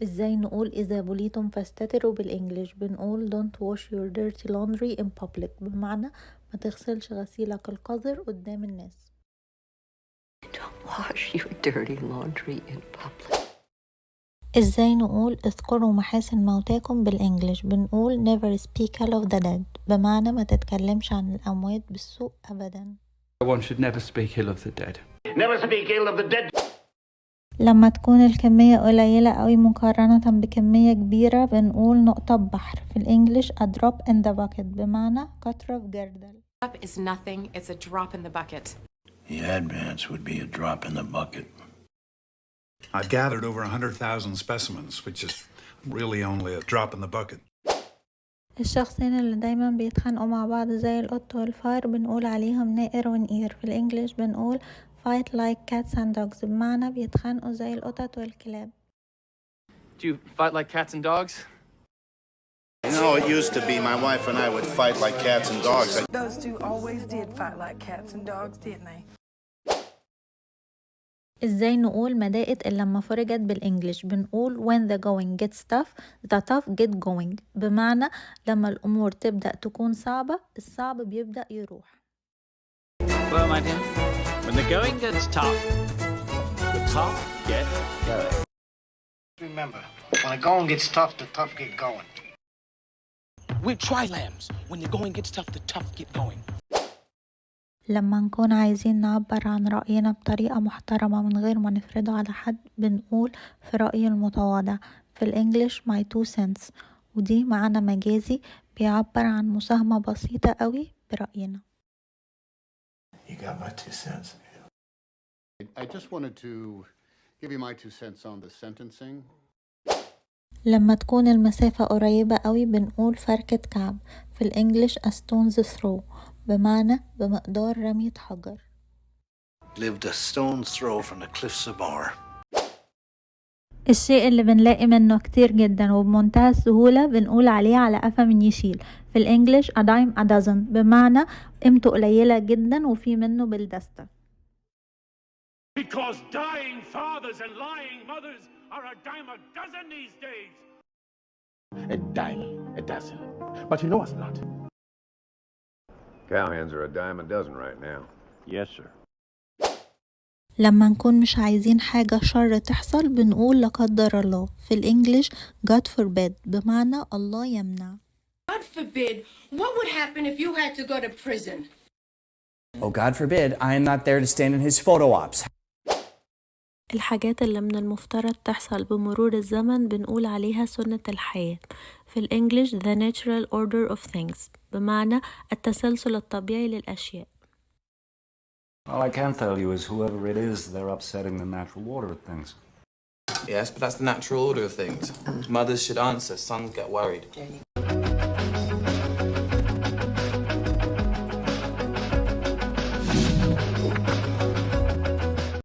ازاي نقول إذا بليتم فاستتروا بالإنجليش؟ بنقول don't wash your dirty laundry in public، بمعنى ما تغسلش غسيلك القذر قدام الناس. Don't wash your dirty laundry in public. ازاي نقول اذكروا محاسن موتاكم بالإنجليش؟ بنقول never speak ill of the dead، بمعنى ما تتكلمش عن الأموات بالسوء أبدا. One should never speak ill of the dead. Never speak ill of the dead. لما تكون الكمية قليلة قوي مقارنة بكمية كبيرة بنقول نقطة بحر، في الإنجليش a drop in the bucket، بمعنى قطرة في جردل. Up is nothing, it's a drop in the bucket. The advance would be a drop in the bucket. I've gathered over 100,000 specimens, which is really only a drop in the bucket. الشخصين اللي دايما بيتخانقوا مع بعض زي القط والفار بنقول عليهم نائر ونقير، في الإنجليش بنقول fight like cats and dogs، بمعنى بيتخانقوا زي القطط والكلاب. Do you fight like cats and dogs? You know, it used to be my wife and I would fight like cats and dogs. Those two always did fight like cats and dogs, didn't they? ازاي نقول ما ضاقت الا لما فرجت بالانجليش؟ بنقول when the going gets tough the tough get going، بمعنى لما الامور تبدأ تكون صعبة الصعب بيبدأ يروح. Well, my dear, when the going gets tough, the tough get going. Remember, when the going gets tough, the tough get going. We're tri-lambs. When the going gets tough, the tough get going. لما نكون عايزين نعبر عن رأينا بطريقة محترمة من غير ما نفرضه على حد بنقول في رأيي المتواضع، في الإنجليش my 2 cents، ودي معنى مجازي بيعبر عن مساهمة بسيطة قوي برأينا. You got my 2 cents. I just wanted to give you my 2 cents on the sentencing. لما تكون المسافة قريبة قوي بنقول فركة كعب، في الإنجليش a stone's throw، بمعنى بمقدار رمية حجر. Lived a stone's throw from the cliffs of Moher. الشيء اللي بنلاقي منه كتير جدا وبمنتهى السهولة بنقول عليه على قفا من يشيل، في الإنجليش a dime a dozen، بمعنى قيمته قليلة جدا وفي منه بالدستة. Because dying fathers and lying mothers are a dime a dozen these days. A dime a dozen. But you know it's not. Cowhands are a dime a dozen right now. Yes, sir. لما نكون مش عايزين حاجة شر تحصل بنقول لا قدر الله، في الإنجليش God forbid، بمعنى الله يمنع. God forbid, what would happen if you had to go to prison? Oh, God forbid, I am not there to stand in his photo ops. الحاجات اللي من المفترض تحصل بمرور الزمن بنقول عليها سنة الحياة، في الإنجليش the natural order of things، بمعنى التسلسل الطبيعي للأشياء. All I can tell you is whoever it is, they're upsetting the natural order of things. Yes, but that's the natural order of things. Mothers should answer, sons get worried.